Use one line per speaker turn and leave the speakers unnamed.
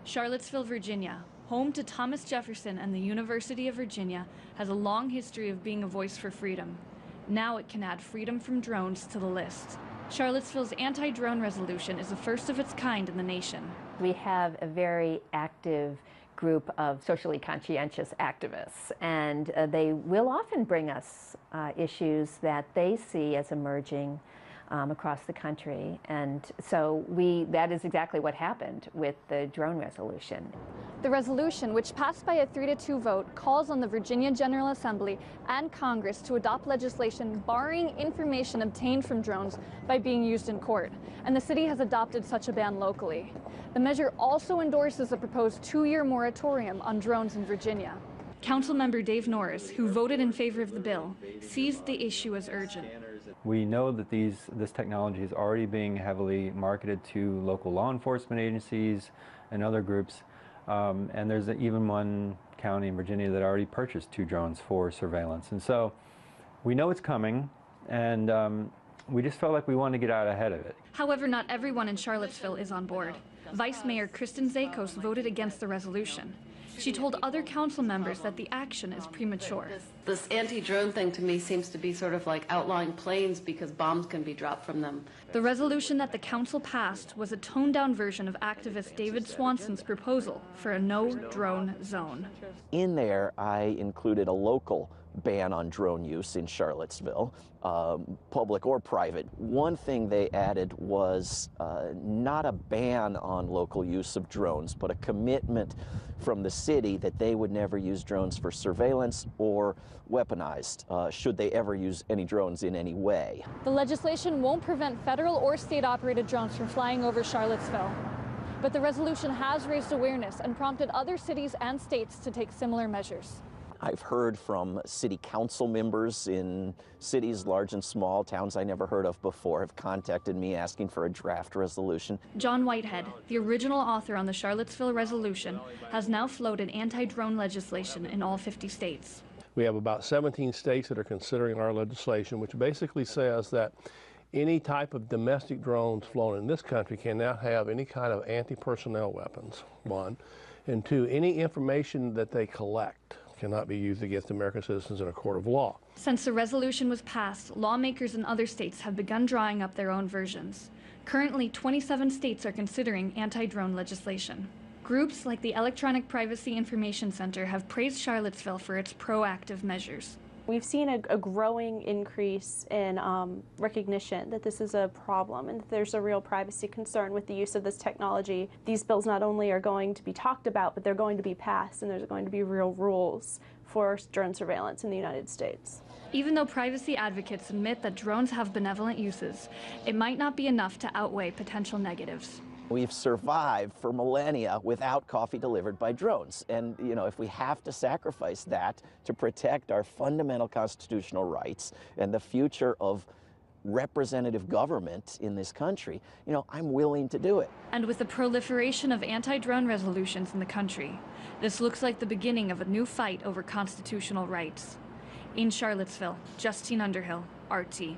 Charlottesville, Virginia, home to Thomas Jefferson and the University of Virginia, has a long history of being a voice for freedom. Now it can add freedom from drones to the list. Charlottesville's anti-drone resolution is the first of its kind in the nation.
We have a very active group of socially conscientious activists, and they will often bring us issues that they see as emerging across the country. And so that is exactly what happened with the drone resolution.
The resolution, which passed by a 3-2 vote, calls on the Virginia General Assembly and Congress to adopt legislation barring information obtained from drones by being used in court. And the city has adopted such a ban locally. The measure also endorses a proposed 2-year moratorium on drones in Virginia. Councilmember Dave Norris, who voted in favor of the bill, sees the issue as urgent.
We know that this technology is already being heavily marketed to local law enforcement agencies and other groups, and there's even one county in Virginia that already purchased 2 drones for surveillance. And so we know it's coming, and we just felt like we wanted to get out ahead of it.
However, not everyone in Charlottesville is on board. Vice Mayor Kristen Zakos voted against the resolution. She told other council members that the action is premature.
This anti-drone thing to me seems to be sort of like outlawing planes because bombs can be dropped from them.
The resolution that the council passed was a toned-down version of activist David Swanson's proposal for a no-drone zone.
In there, I included a local ban on drone use in Charlottesville, public or private. One thing they added was not a ban on local use of drones, but a commitment from the city that they would never use drones for surveillance or weaponized, should they ever use any drones in any way.
The legislation won't prevent federal or state-operated drones from flying over Charlottesville. But the resolution has raised awareness and prompted other cities and states to take similar measures.
I've heard from city council members in cities large and small, towns I never heard of before, have contacted me asking for a draft resolution.
John Whitehead, the original author on the Charlottesville resolution, has now floated anti-drone legislation in all 50 states.
We have about 17 states that are considering our legislation, which basically says that any type of domestic drones flown in this country can now have any kind of anti-personnel weapons, 1. And 2, any information that they collect cannot be used against American citizens in a court of law.
Since the resolution was passed, lawmakers in other states have begun drawing up their own versions. Currently, 27 states are considering anti-drone legislation. Groups like the Electronic Privacy Information Center have praised Charlottesville for its proactive measures.
We've seen a growing increase in recognition that this is a problem and that there's a real privacy concern with the use of this technology. These bills not only are going to be talked about, but they're going to be passed, and there's going to be real rules for drone surveillance in the United States.
Even though privacy advocates admit that drones have benevolent uses, it might not be enough to outweigh potential negatives.
We've survived for millennia without coffee delivered by drones. And, you know, if we have to sacrifice that to protect our fundamental constitutional rights and the future of representative government in this country, you know, I'm willing to do it.
And with the proliferation of anti-drone resolutions in the country, this looks like the beginning of a new fight over constitutional rights. In Charlottesville, Justine Underhill, RT.